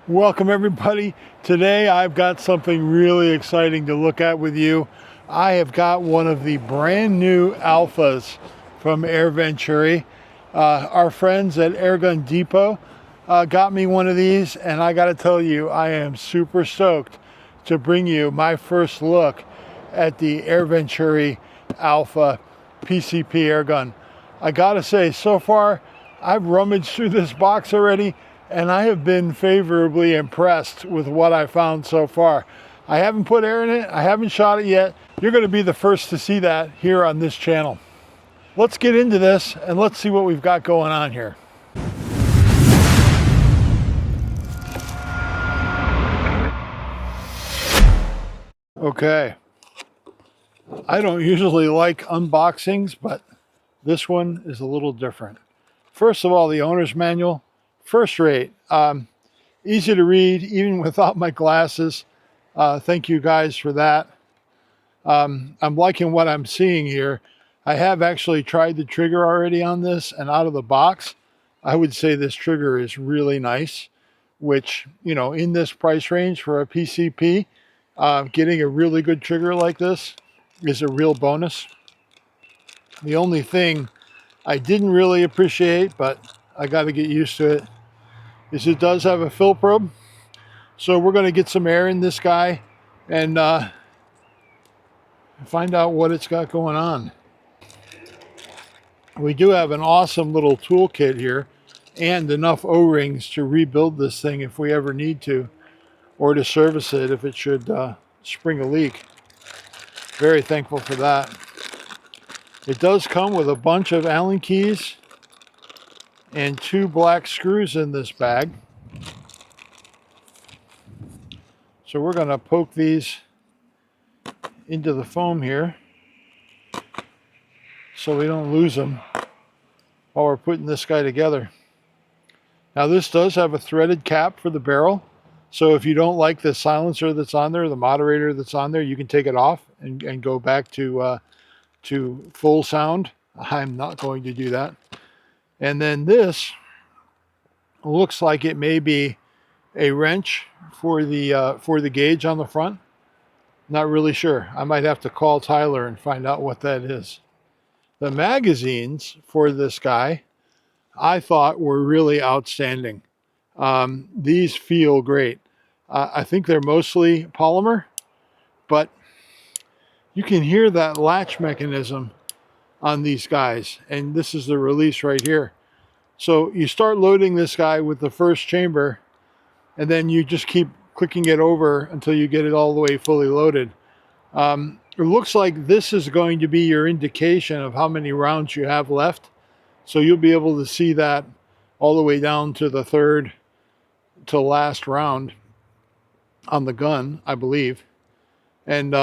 Welcome everybody. Today I've got something really exciting to look at with you. I have got one of the brand new Alphas from Air Venturi. Our friends at Airgun Depot got me one of these, and I got to tell you, I am super stoked to bring you my first look at the Air Venturi Alpha PCP airgun. I gotta say, so far I've rummaged through this box already, and I have been favorably impressed with what I found so far. I haven't put air in it, I haven't shot it yet. You're going to be the first to see that here on this channel. Let's get into this and let's see what we've got going on here. Okay, I don't usually like unboxings, but this one is a little different. First of all, the owner's manual, first rate, easy to read even without my glasses. Thank you guys for that. I'm liking what I'm seeing here. I have actually tried the trigger already on this, and out of the box I would say this trigger is really nice, which, you know, in this price range for a PCP, getting a really good trigger like this is a real bonus. The only thing I didn't really appreciate, but I got to get used to it, is it does have a fill probe. So we're going to get some air in this guy and find out what it's got going on. We do have an awesome little toolkit here and enough O-rings to rebuild this thing if we ever need to, or to service it if it should spring a leak. Very thankful for that. It does come with a bunch of Allen keys and 2 black screws in this bag. So we're going to poke these into the foam here so we don't lose them while we're putting this guy together. Now this does have a threaded cap for the barrel, so if you don't like the silencer that's on there, the moderator that's on there, you can take it off and go back to full sound. I'm not going to do that. And then this looks like it may be a wrench for the gauge on the front. Not really sure. I might have to call Tyler and find out what that is. The magazines for this guy I thought were really outstanding. These feel great. I think they're mostly polymer, but you can hear that latch mechanism on these guys, and this is the release right here. So you start loading this guy with the first chamber, and then you just keep clicking it over until you get it all the way fully loaded. It looks like this is going to be your indication of how many rounds you have left. So you'll be able to see that all the way down to the third to last round on the gun, I believe. And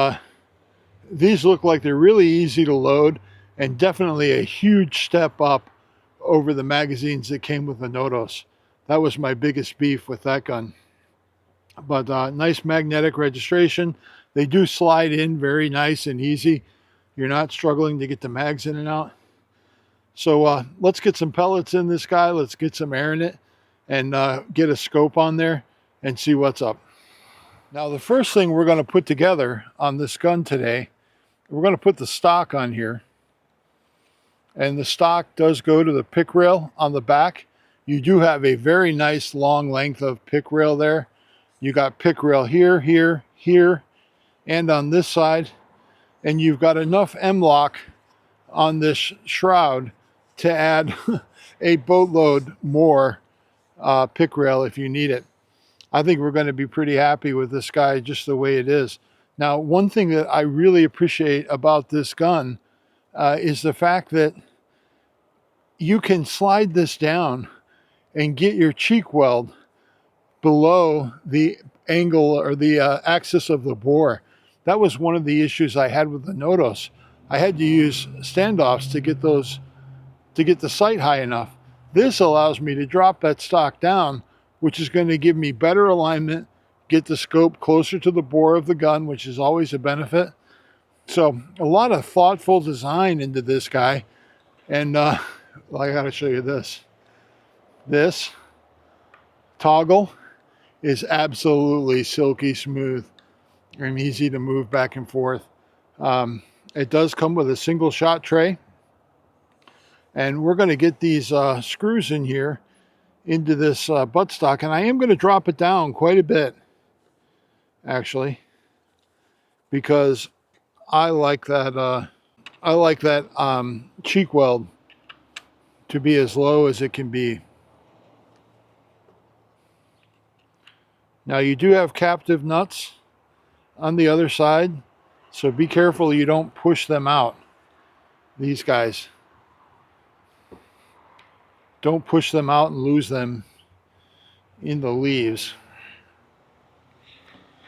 these look like they're really easy to load, and definitely a huge step up over the magazines that came with the Notos. That was my biggest beef with that gun. But nice magnetic registration. They do slide in very nice and easy. You're not struggling to get the mags in and out. So let's get some pellets in this guy. Let's get some air in it and get a scope on there and see what's up. Now the first thing we're going to put together on this gun today, we're going to put the stock on here. And the stock does go to the pick rail on the back. You do have a very nice long length of pick rail there. You got pick rail here, here, here, and on this side. And you've got enough M-lock on this shroud to add a boatload more pick rail if you need it. I think we're going to be pretty happy with this guy just the way it is. Now, one thing that I really appreciate about this gun is the fact that you can slide this down and get your cheek weld below the angle or the axis of the bore. That was one of the issues I had with the Notos. I had to use standoffs to get those, to get the sight high enough. This allows me to drop that stock down, which is going to give me better alignment, get the scope closer to the bore of the gun, which is always a benefit. So a lot of thoughtful design into this guy. And well, I got to show you this. This toggle is absolutely silky smooth and easy to move back and forth. It does come with a single shot tray, and we're going to get these screws in here into this buttstock, and I am going to drop it down quite a bit actually, because I like that cheek weld to be as low as it can be. Now you do have captive nuts on the other side, so be careful you don't push them out. These guys, don't push them out and lose them in the leaves.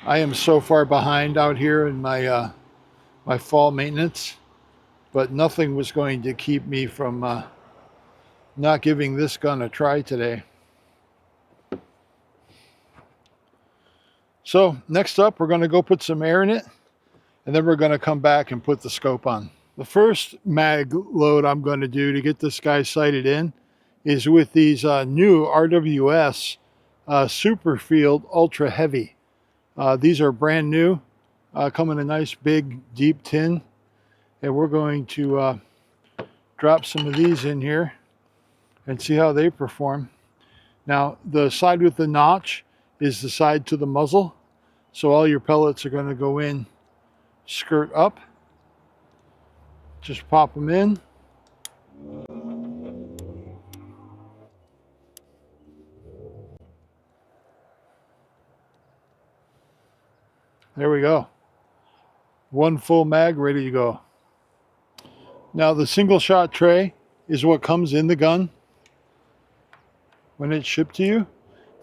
I am so far behind out here in my my fall maintenance, but nothing was going to keep me from not giving this gun a try today. So next up, we're going to go put some air in it, and then we're going to come back and put the scope on. The first mag load I'm going to do to get this guy sighted in is with these new RWS Superfield Ultra Heavy. These are brand new, come in a nice big deep tin, and we're going to drop some of these in here and see how they perform. Now the side with the notch is the side to the muzzle, so all your pellets are going to go in skirt up. Just pop them in. There we go. One full mag ready to go. Now the single shot tray is what comes in the gun when it's shipped to you.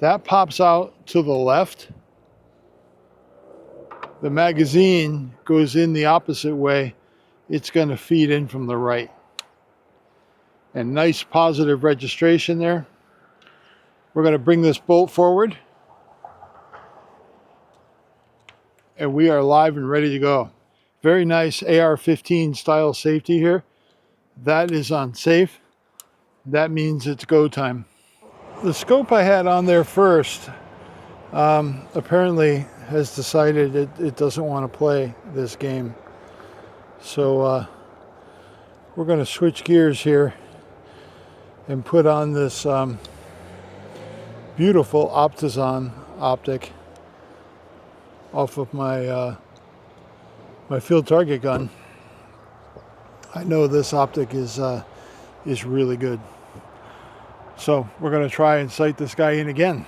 That pops out to the left. The magazine goes in the opposite way. It's going to feed in from the right. And nice positive registration there. We're going to bring this bolt forward, and we are live and ready to go. Very nice AR-15 style safety here. That is on safe. That means it's go time. The scope I had on there first apparently has decided it doesn't want to play this game. So we're going to switch gears here and put on this beautiful Optizon optic off of my my field target gun. I know this optic is really good. So we're going to try and sight this guy in again.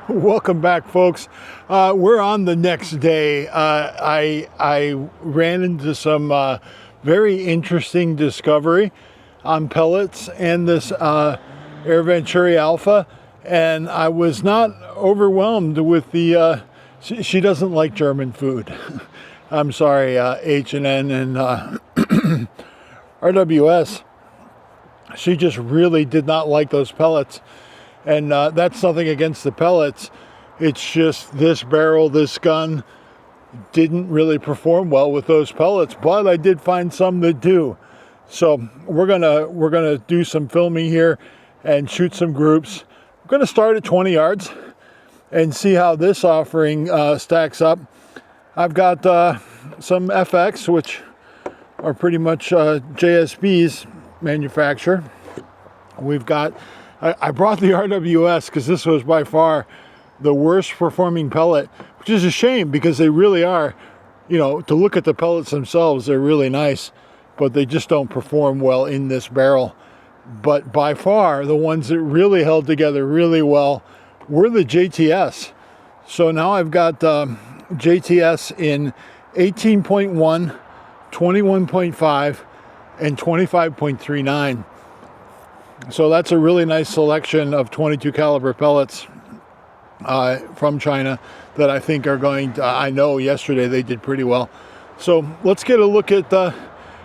Welcome back, folks. We're on the next day. I ran into some very interesting discovery on pellets and this Air Venturi Alpha, and I was not overwhelmed with the she doesn't like German food. I'm sorry, H&N and RWS. She just really did not like those pellets. And that's nothing against the pellets. It's just this barrel, this gun, didn't really perform well with those pellets, but I did find some that do. So we're gonna do some filming here and shoot some groups. We're gonna start at 20 yards and see how this offering stacks up. I've got some FX, which are pretty much JSB's manufacturer. We've got, I brought the RWS because this was by far the worst performing pellet, which is a shame because they really are, you know, to look at the pellets themselves, they're really nice, but they just don't perform well in this barrel. But by far, the ones that really held together really well were the JTS. So now I've got JTS in 18.1, 21.5, and 25.39. So that's a really nice selection of 22 caliber pellets from China that I think are going to, I know yesterday they did pretty well. So let's get a look at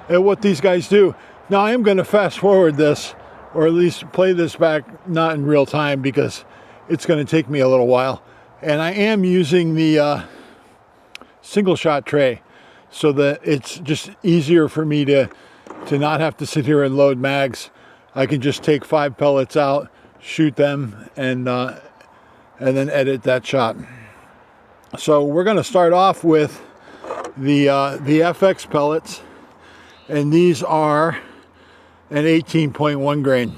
what these guys do. Now I am going to fast forward this, or at least play this back, not in real time because it's going to take me a little while. And I am using the single shot tray so that it's just easier for me to not have to sit here and load mags. I can just take 5 pellets out, shoot them, and and then edit that shot. So we're going to start off with the FX pellets, and these are an 18.1 grain.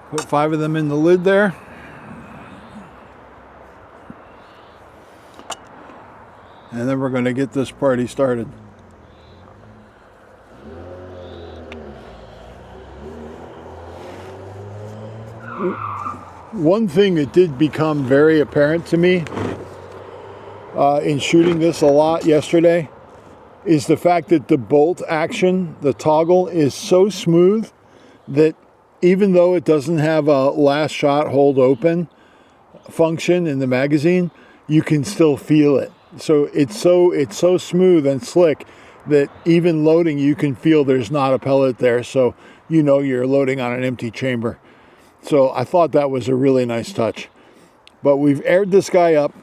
Put 5 of them in the lid there. And then we're going to get this party started. One thing that did become very apparent to me in shooting this a lot yesterday is the fact that the bolt action, the toggle, is so smooth that even though it doesn't have a last shot hold open function in the magazine, you can still feel it. So it's so smooth and slick that even loading, you can feel there's not a pellet there, so you know you're loading on an empty chamber. So I thought that was a really nice touch. But we've aired this guy up.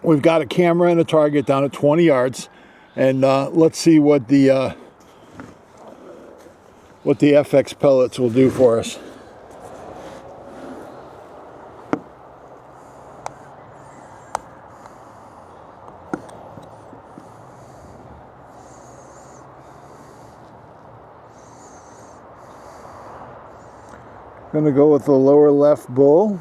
We've got a camera and a target down at 20 yards, and let's see what the FX pellets will do for us. Gonna go with the lower left bull.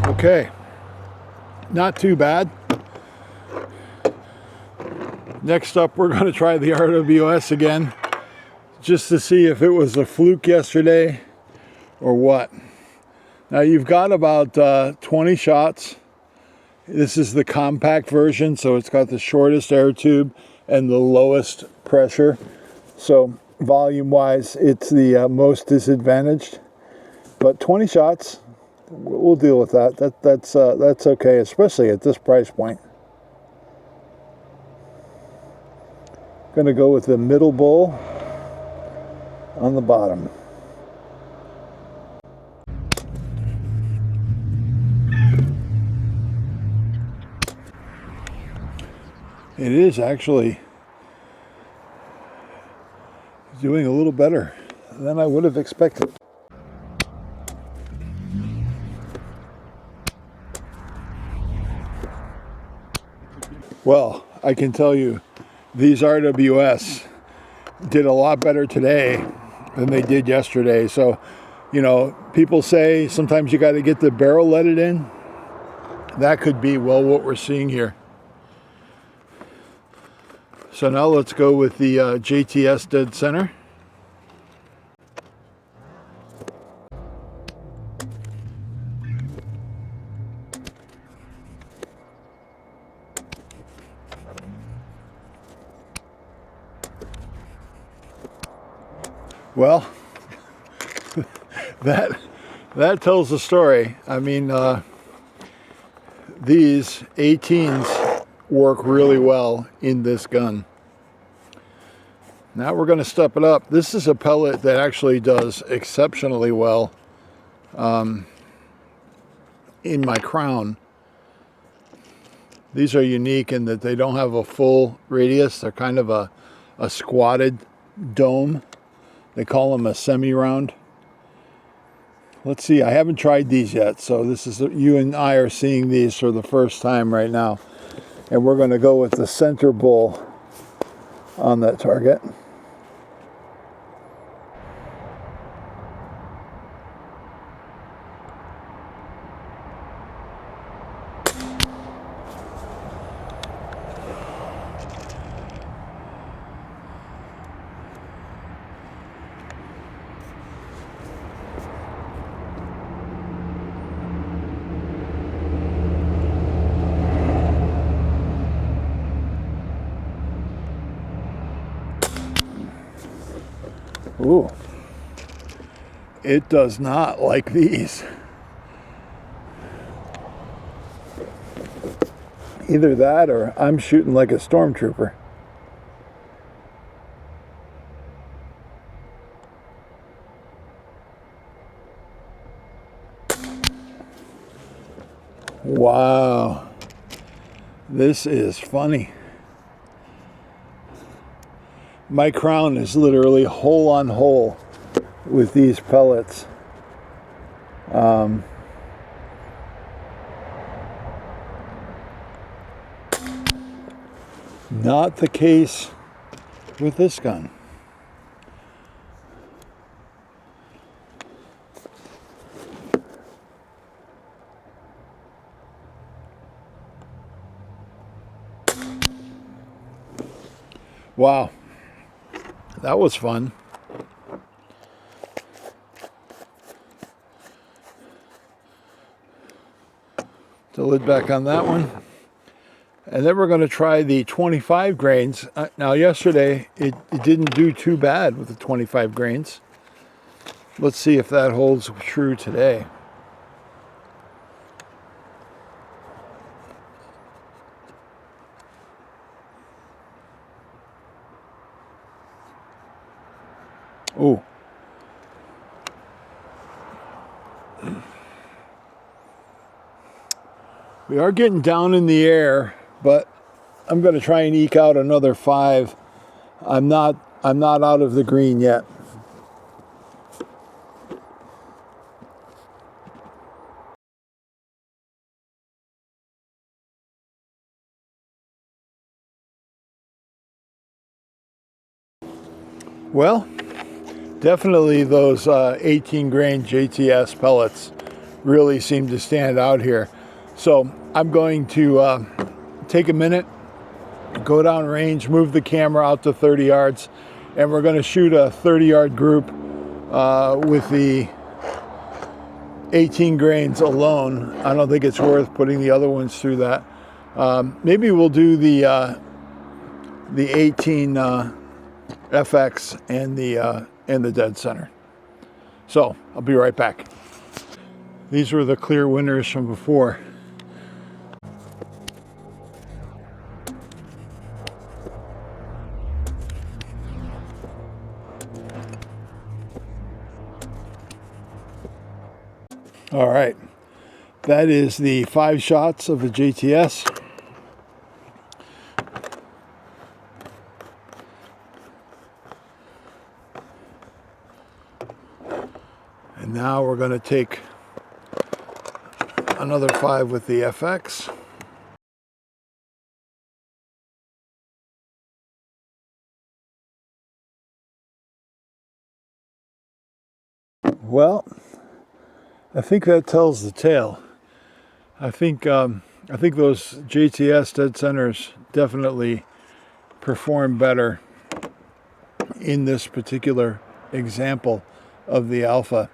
Okay, not too bad. Next up, we're going to try the RWS again, just to see if it was a fluke yesterday or what. Now you've got about 20 shots. This is the compact version, so it's got the shortest air tube and the lowest pressure. So volume-wise, it's the most disadvantaged. But 20 shots, we'll deal with that. That's okay, especially at this price point. Gonna go with the middle bull on the bottom. It is actually doing a little better than I would have expected. Well, I can tell you these RWS did a lot better today than they did yesterday. So, you know, people say sometimes you got to get the barrel leaded in. That could be, well, what we're seeing here. So now let's go with the JTS dead center. Well, that tells the story. I mean, these 18s work really well in this gun. Now we're going to step it up. This is a pellet that actually does exceptionally well in my crown. These are unique in that they don't have a full radius. They're kind of a squatted dome. They call them a semi-round. Let's see, I haven't tried these yet, so this is, you and I are seeing these for the first time right now. And we're going to go with the center bull on that target. Ooh, it does not like these. Either that or I'm shooting like a stormtrooper. Wow, this is funny. My crown is literally hole on hole with these pellets. Not the case with this gun. Wow, that was fun. The lid back on that one. And then we're going to try the 25 grains. Now yesterday it didn't do too bad with the 25 grains. Let's see if that holds true today. Oh. We are getting down in the air, but I'm going to try and eke out another 5. I'm not out of the green yet. Well, definitely those 18 grain JTS pellets really seem to stand out here. So I'm going to take a minute, go down range, move the camera out to 30 yards, and we're going to shoot a 30-yard group with the 18 grains alone. I don't think it's worth putting the other ones through that. Maybe we'll do the 18 FX and the dead center. So I'll be right back. These were the clear winners from before. All right, that is the 5 shots of the JTS. And now we're going to take another 5 with the FX. Well, I think that tells the tale. I think those JTS dead centers definitely perform better in this particular example of the Alpha.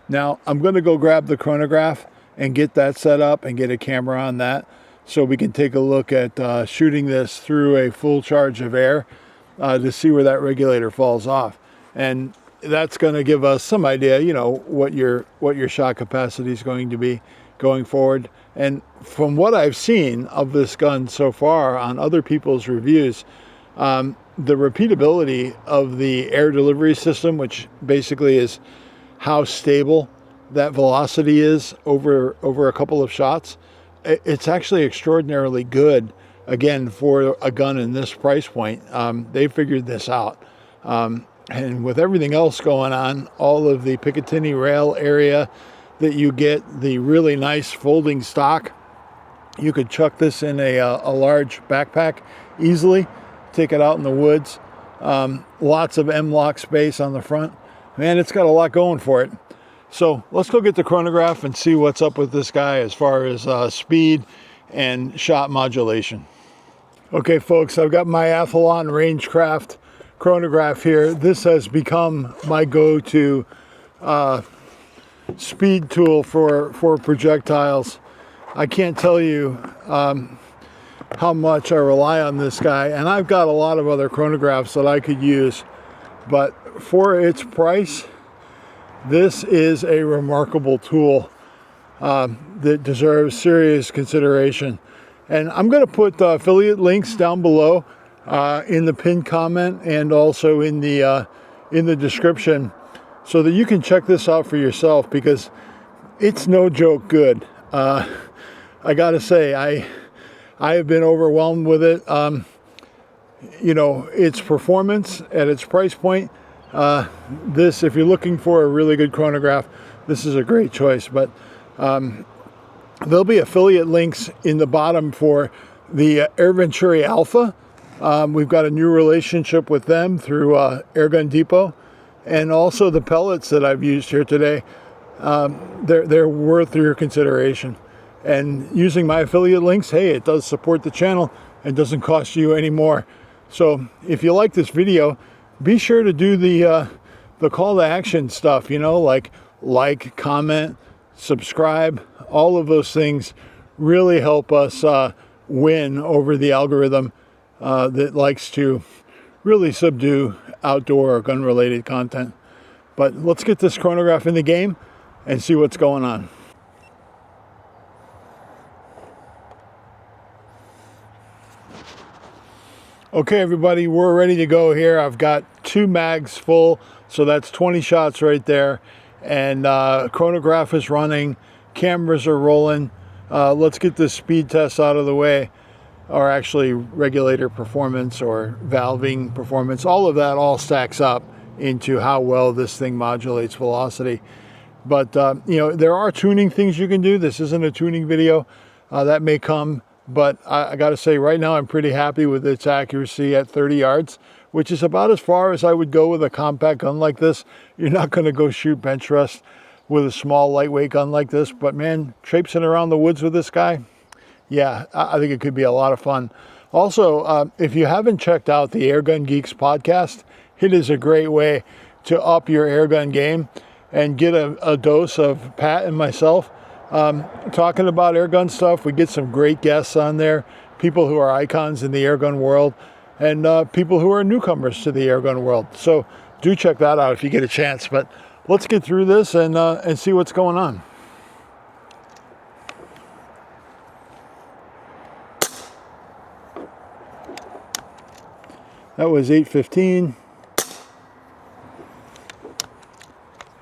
Now I'm going to go grab the chronograph and get that set up and get a camera on that so we can take a look at shooting this through a full charge of air to see where that regulator falls off. And that's going to give us some idea, you know, what your shot capacity is going to be going forward. And from what I've seen of this gun so far on other people's reviews, the repeatability of the air delivery system, which basically is how stable that velocity is over a couple of shots, it's actually extraordinarily good, again, for a gun in this price point. They figured this out. And with everything else going on, all of the Picatinny rail area that you get, the really nice folding stock, you could chuck this in a large backpack easily, take it out in the woods. Lots of M-lock space on the front. Man, it's got a lot going for it. So let's go get the chronograph and see what's up with this guy as far as speed and shot modulation. Okay, folks, I've got my Athlon Rangecraft chronograph here. This has become my go-to speed tool for projectiles. I can't tell you how much I rely on this guy, and I've got a lot of other chronographs that I could use, but for its price, this is a remarkable tool that deserves serious consideration. And I'm going to put affiliate links down below in the pinned comment and also in the description so that you can check this out for yourself, because it's no joke good. I gotta say, I have been overwhelmed with it. You know, its performance at its price point, this, if you're looking for a really good chronograph, this is a great choice. But there'll be affiliate links in the bottom for the Air Venturi Alpha. We've got a new relationship with them through Airgun Depot, and also the pellets that I've used here today. They're worth your consideration. And using my affiliate links, hey, it does support the channel and doesn't cost you any more. So if you like this video, be sure to do the call to action stuff, you know, like comment, subscribe. All of those things really help us win over the algorithm that likes to really subdue outdoor or gun related content. But let's get this chronograph in the game and see what's going on. Okay, everybody, we're ready to go here. I've got 2 mags full, so that's 20 shots right there. And chronograph is running, cameras are rolling. Let's get this speed test out of the way, or actually regulator performance or valving performance. All of that all stacks up into how well this thing modulates velocity. But, you know, there are tuning things you can do. This isn't a tuning video. That may come. But I got to say, right now, I'm pretty happy with its accuracy at 30 yards, which is about as far as I would go with a compact gun like this. You're not going to go shoot bench rest with a small, lightweight gun like this. But, man, traipsing around the woods with this guy, yeah, I think it could be a lot of fun. Also, if you haven't checked out the Airgun Geeks podcast, it is a great way to up your airgun game and get a dose of Pat and myself talking about airgun stuff. We get some great guests on there, people who are icons in the airgun world, and people who are newcomers to the airgun world. So do check that out if you get a chance. But let's get through this and see what's going on. That was 8:15,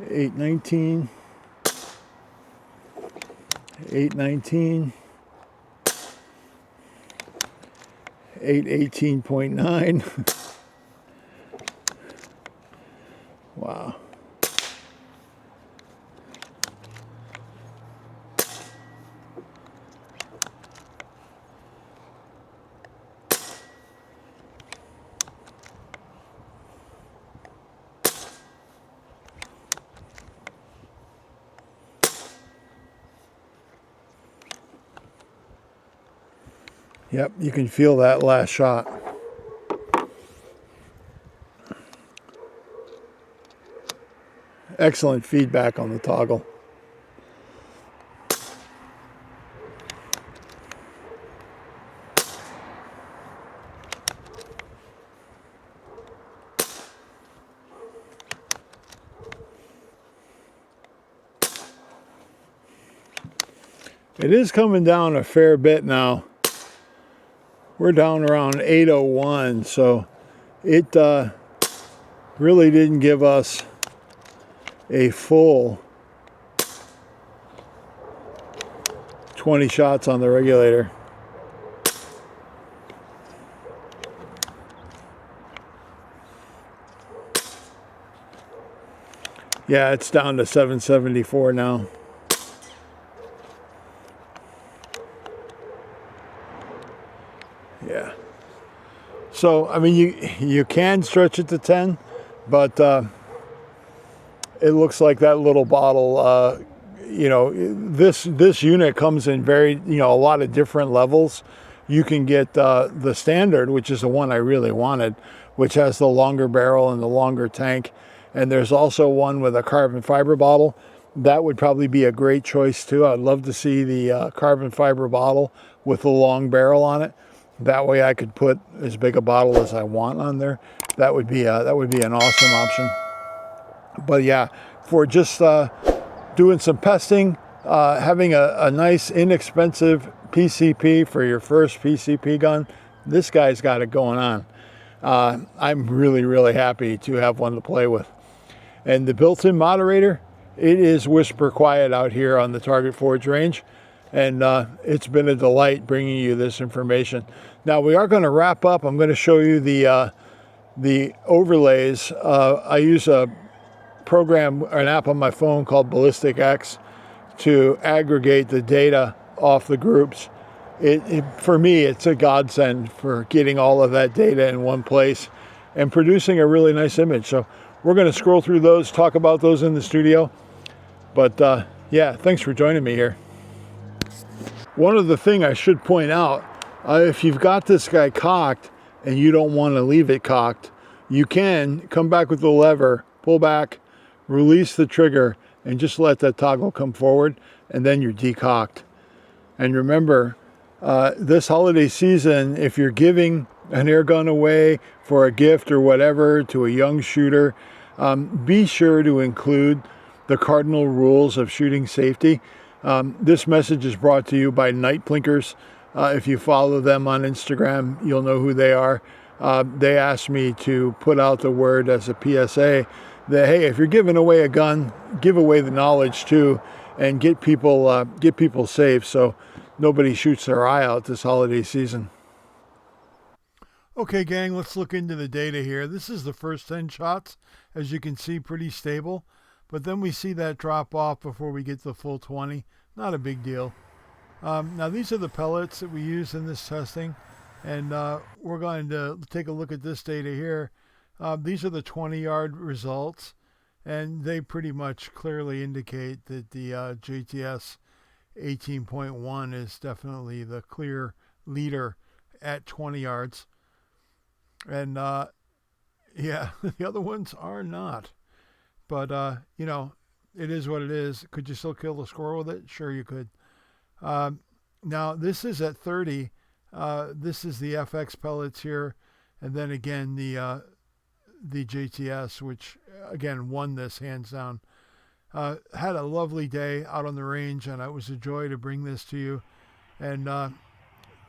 8:19. 8:19, 8:18.9. Wow. Yep, you can feel that last shot. Excellent feedback on the toggle. It is coming down a fair bit now. We're down around 801, so it really didn't give us a full 20 shots on the regulator. Yeah, it's down to 774 now. Yeah. So, I mean, you can stretch it to 10, but it looks like that little bottle, you know, this unit comes in very, you know, a lot of different levels. You can get the standard, which is the one I really wanted, which has the longer barrel and the longer tank. And there's also one with a carbon fiber bottle. That would probably be a great choice too. I'd love to see the carbon fiber bottle with the long barrel on it. That way I could put as big a bottle as I want on there. That would be an awesome option. But yeah, for just doing some pesting, having a nice inexpensive PCP for your first PCP gun, this guy's got it going on. I'm really happy to have one to play with. And the built-in moderator, it is whisper quiet out here on the Target Forge range. and it's been a delight bringing you this information. Now we are going to wrap up. I'm going to show you the overlays. I use a program or an app on my phone called Ballistic X to aggregate the data off the groups. For me, it's a godsend for getting all of that data in one place and producing a really nice image. So we're going to scroll through those, talk about those in the studio. But yeah, thanks for joining me here. One other thing I should point out, if you've got this guy cocked and you don't want to leave it cocked, you can come back with the lever, pull back, release the trigger, and just let that toggle come forward, and then you're decocked. And remember, this holiday season, if you're giving an air gun away for a gift or whatever to a young shooter, be sure to include the cardinal rules of shooting safety. This message is brought to you by Night Plinkers. If you follow them on Instagram, you'll know who they are. They asked me to put out the word as a PSA that, hey, if you're giving away a gun, give away the knowledge too, and get people safe so nobody shoots their eye out this holiday season. Okay, gang, let's look into the data here. This is the first 10 shots. As you can see, pretty stable. But then we see that drop off before we get to the full 20. Not a big deal. Now, these are the pellets that we use in this testing. And we're going to take a look at this data here. These are the 20-yard results. And they pretty much clearly indicate that the JTS 18.1 is definitely the clear leader at 20 yards. And yeah, the other ones are not. But, you know, it is what it is. Could you still kill the squirrel with it? Sure you could. Now, this is at 30. This is the FX pellets here. And then again, the JTS, which, again, won this hands down. Had a lovely day out on the range, and it was a joy to bring this to you. And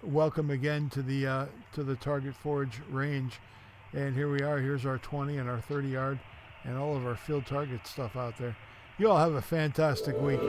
welcome again to the Target Forge range. And here we are. Here's our 20 and our 30 yard and all of our field target stuff out there. You all have a fantastic week.